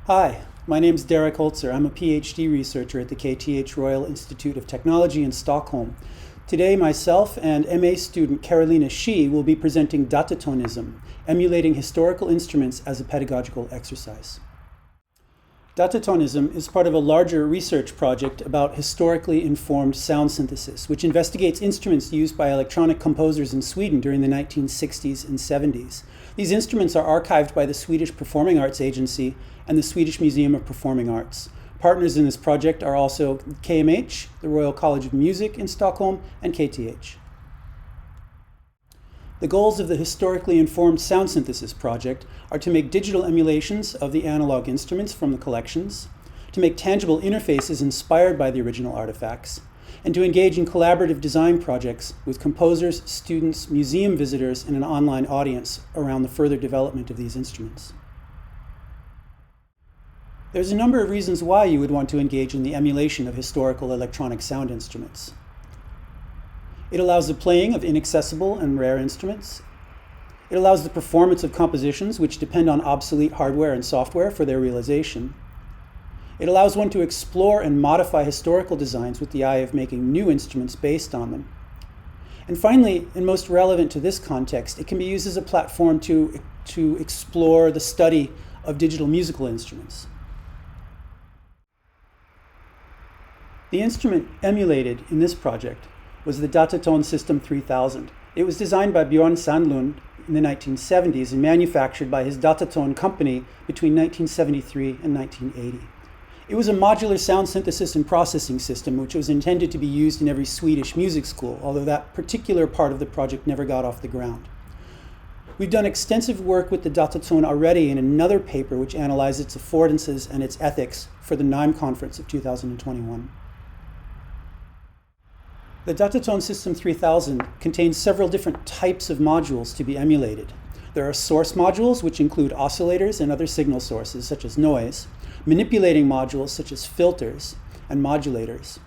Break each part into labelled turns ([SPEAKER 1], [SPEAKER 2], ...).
[SPEAKER 1] Hi, my name is Derek Holzer. I'm a PhD researcher at the KTH Royal Institute of Technology in Stockholm. Today, myself and MA student Carolina Shi will be presenting Datatonism, emulating historical instruments as a pedagogical exercise. Datatonism is part of a larger research project about historically informed sound synthesis, which investigates instruments used by electronic composers in Sweden during the 1960s and 70s. These instruments are archived by the Swedish Performing Arts Agency and the Swedish Museum of Performing Arts. Partners in this project are also KMH, the Royal College of Music in Stockholm, and KTH. The goals of the Historically Informed Sound Synthesis project are to make digital emulations of the analog instruments from the collections, to make tangible interfaces inspired by the original artifacts, and to engage in collaborative design projects with composers, students, museum visitors, and an online audience around the further development of these instruments. There's a number of reasons why you would want to engage in the emulation of historical electronic sound instruments. It allows the playing of inaccessible and rare instruments. It allows the performance of compositions which depend on obsolete hardware and software for their realization. It allows one to explore and modify historical designs with the eye of making new instruments based on them. And finally, and most relevant to this context, it can be used as a platform to explore the study of digital musical instruments. The instrument emulated in this project was the Dataton System 3000. It was designed by Björn Sandlund in the 1970s and manufactured by his Dataton company between 1973 and 1980. It was a modular sound synthesis and processing system which was intended to be used in every Swedish music school, although that particular part of the project never got off the ground. We've done extensive work with the Dataton already in another paper which analyzed its affordances and its ethics for the NIME conference of 2021. The Dataton System 3000 contains several different types of modules to be emulated. There are source modules, which include oscillators and other signal sources, such as noise, manipulating modules, such as filters and modulators,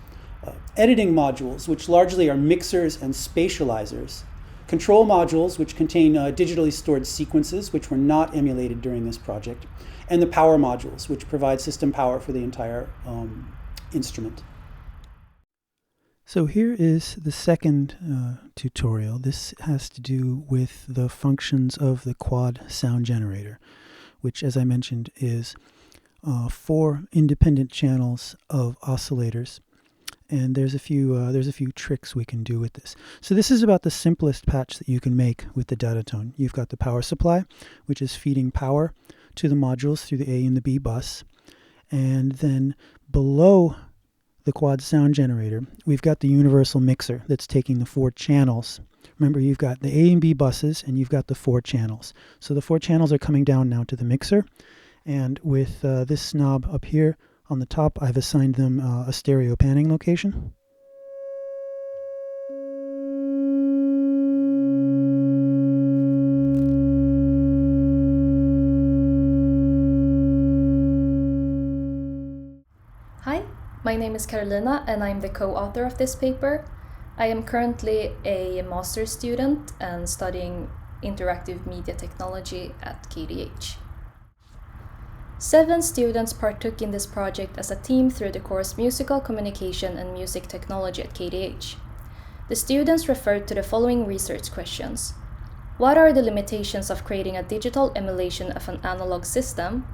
[SPEAKER 1] editing modules, which largely are mixers and spatializers, control modules, which contain digitally stored sequences, which were not emulated during this project, and the power modules, which provide system power for the entire instrument. So here is the second tutorial. This has to do with the functions of the quad sound generator, which, as I mentioned, is 4 independent channels of oscillators. And there's a few tricks we can do with this. So this is about the simplest patch that you can make with the Dataton. You've got the power supply, which is feeding power to the modules through the A and the B bus. And then below the quad sound generator, we've got the universal mixer that's taking the 4 channels. Remember, you've got the A and B buses and you've got the 4 channels. So the 4 channels are coming down now to the mixer. And with this knob up here on the top, I've assigned them a stereo panning location.
[SPEAKER 2] Hi, my name is Carolina and I'm the co-author of this paper. I am currently a master's student and studying interactive media technology at KTH. 7 students partook in this project as a team through the course Musical Communication and Music Technology at KTH. The students referred to the following research questions. What are the limitations of creating a digital emulation of an analog system?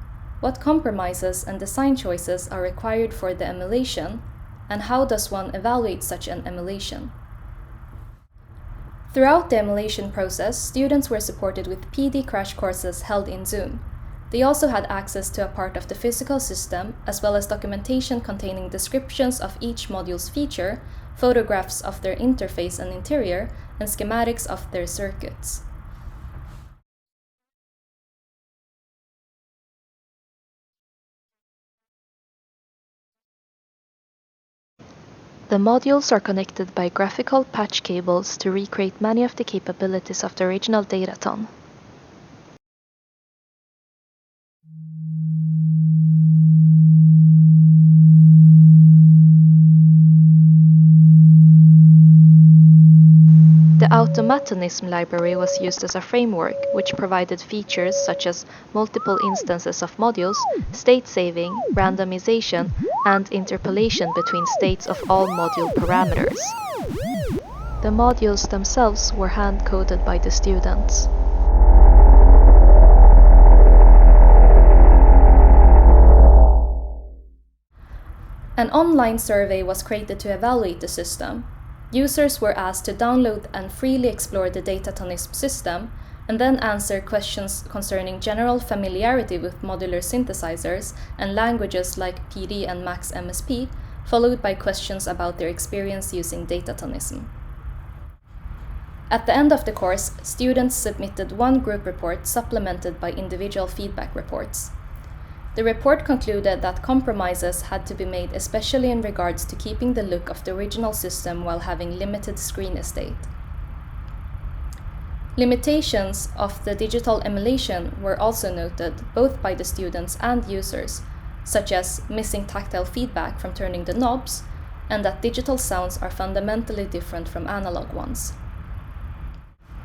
[SPEAKER 2] What compromises and design choices are required for the emulation? And how does one evaluate such an emulation? Throughout the emulation process, students were supported with PD crash courses held in Zoom. They also had access to a part of the physical system, as well as documentation containing descriptions of each module's feature, photographs of their interface and interior, and schematics of their circuits. The modules are connected by graphical patch cables to recreate many of the capabilities of the original Dataton. The Datatonism library was used as a framework, which provided features such as multiple instances of modules, state saving, randomization, and interpolation between states of all module parameters. The modules themselves were hand-coded by the students. An online survey was created to evaluate the system. Users were asked to download and freely explore the Datatonism system, and then answer questions concerning general familiarity with modular synthesizers and languages like PD and Max MSP, followed by questions about their experience using Datatonism. At the end of the course, students submitted one group report supplemented by individual feedback reports. The report concluded that compromises had to be made, especially in regards to keeping the look of the original system while having limited screen estate. Limitations of the digital emulation were also noted both by the students and users, such as missing tactile feedback from turning the knobs, and that digital sounds are fundamentally different from analog ones.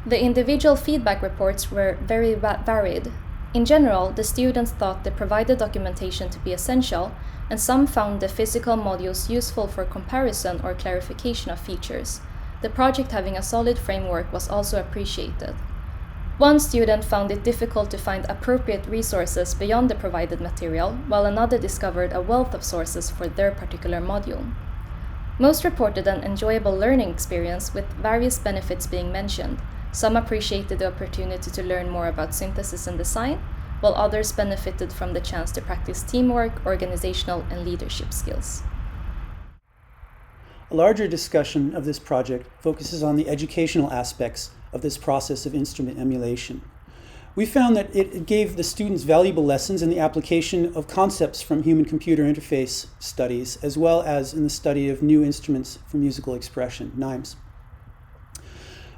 [SPEAKER 2] The individual feedback reports were very varied. In general, the students thought the provided documentation to be essential, and some found the physical modules useful for comparison or clarification of features. The project having a solid framework was also appreciated. One student found it difficult to find appropriate resources beyond the provided material, while another discovered a wealth of sources for their particular module. Most reported an enjoyable learning experience with various benefits being mentioned. Some appreciated the opportunity to learn more about synthesis and design, while others benefited from the chance to practice teamwork, organizational, and leadership skills.
[SPEAKER 1] A larger discussion of this project focuses on the educational aspects of this process of instrument emulation. We found that it gave the students valuable lessons in the application of concepts from human-computer interface studies, as well as in the study of new instruments for musical expression, NIMEs.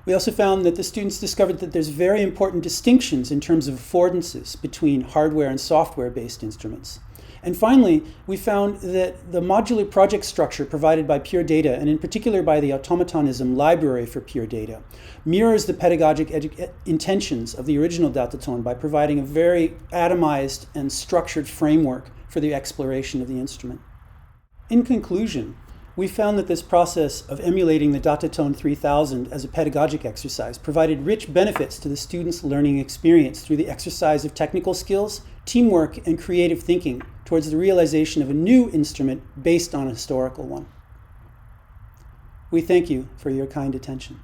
[SPEAKER 1] We also found that the students discovered that there's very important distinctions in terms of affordances between hardware and software-based instruments. And finally, we found that the modular project structure provided by Pure Data, and in particular by the Datatonism library for Pure Data, mirrors the pedagogic intentions of the original Dataton by providing a very atomized and structured framework for the exploration of the instrument. In conclusion, we found that this process of emulating the Dataton 3000 as a pedagogic exercise provided rich benefits to the students' learning experience through the exercise of technical skills, teamwork, and creative thinking towards the realization of a new instrument based on a historical one. We thank you for your kind attention.